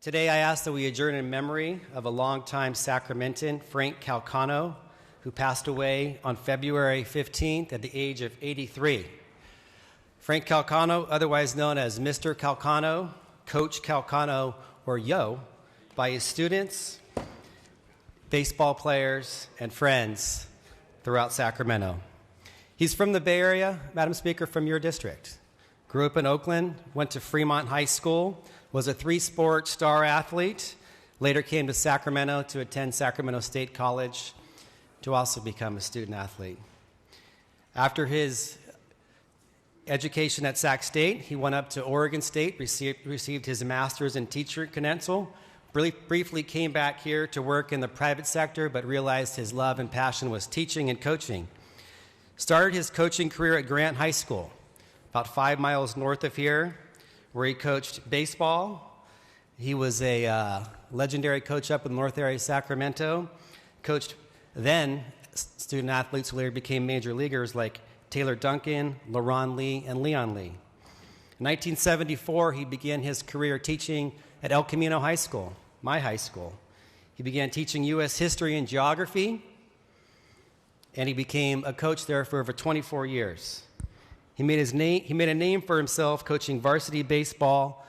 Today I ask that we adjourn in memory of a longtime Sacramentan, Frank Calcagno, who passed away on February 15th at the age of 83. Frank Calcagno, otherwise known as Mr. Calcagno, Coach Calcagno, or Yo, by his students, baseball players, and friends throughout Sacramento. He's from the Bay Area, Madam Speaker, from your district. Grew up in Oakland, went to Fremont High School, was a three-sport star athlete, later came to Sacramento to attend Sacramento State College to also become a student athlete. After his education at Sac State, he went up to Oregon State, received his master's in teacher credential, briefly came back here to work in the private sector, but realized his love and passion was teaching and coaching. Started his coaching career at Grant High School, about 5 miles north of here, where he coached baseball. He was a legendary coach up in the North area of Sacramento, coached then student athletes who later became major leaguers like Taylor Duncan, LaRon Lee, and Leon Lee. In 1974, he began his career teaching at El Camino High School, my high school. He began teaching U.S. history and geography, and he became a coach there for over 24 years. He made a name for himself coaching varsity baseball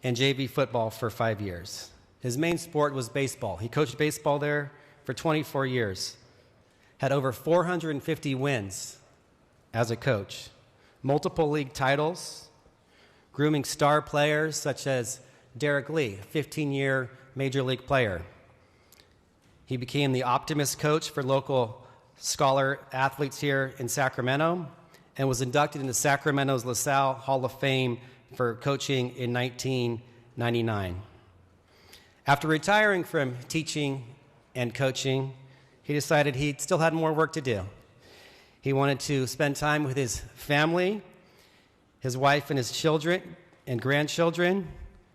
and JV football for 5 years. His main sport was baseball. He coached baseball there for 24 years, had over 450 wins as a coach, multiple league titles, grooming star players such as Derek Lee, a 15-year major league player. He became the optimist coach for local scholar athletes here in Sacramento and was inducted into Sacramento's LaSalle Hall of Fame for coaching in 1999. After retiring from teaching and coaching, he decided he still had more work to do. He wanted to spend time with his family, his wife and his children and grandchildren,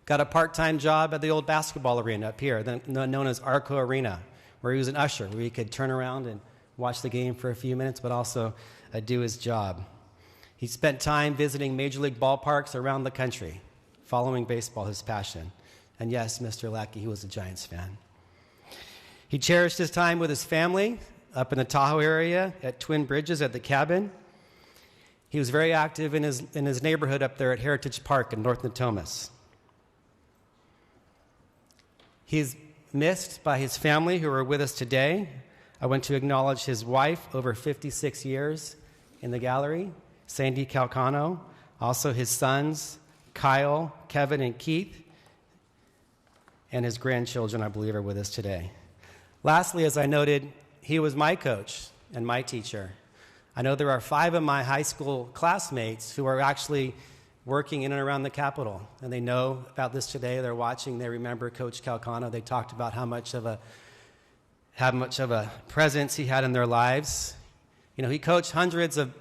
got a part-time job at the old basketball arena up here, known as Arco Arena, where he was an usher, where he could turn around and watch the game for a few minutes, but also do his job. He spent time visiting major league ballparks around the country, following baseball, his passion. And yes, Mr. Lackey, he was a Giants fan. He cherished his time with his family up in the Tahoe area at Twin Bridges at the cabin. He was very active in his neighborhood up there at Heritage Park in North Natomas. He's missed by his family who are with us today. I want to acknowledge his wife, over 56 years, in the gallery, Sandy Calcagno, also his sons, Kyle, Kevin, and Keith, and his grandchildren, I believe, are with us today. Lastly, as I noted, he was my coach and my teacher. I know there are 5 of my high school classmates who are actually working in and around the Capitol, and they know about this today. They're watching. They remember Coach Calcagno. They talked about how much of a presence he had in their lives. You know, he coached hundreds of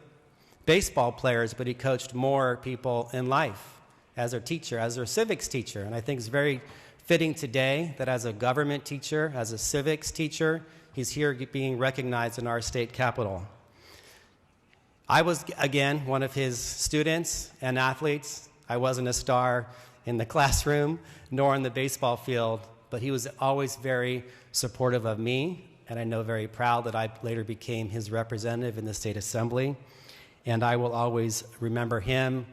baseball players, but he coached more people in life as their teacher, as their civics teacher. And I think it's very fitting today that as a government teacher, as a civics teacher, he's here being recognized in our state capitol. I was, again, one of his students and athletes. I wasn't a star in the classroom nor in the baseball field, but he was always very supportive of me, and I know very proud that I later became his representative in the state assembly. And I will always remember him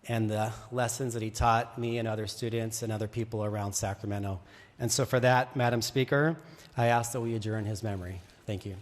and the lessons that he taught me and other students and other people around Sacramento. And so for that, Madam Speaker, I ask that we adjourn his memory. Thank you.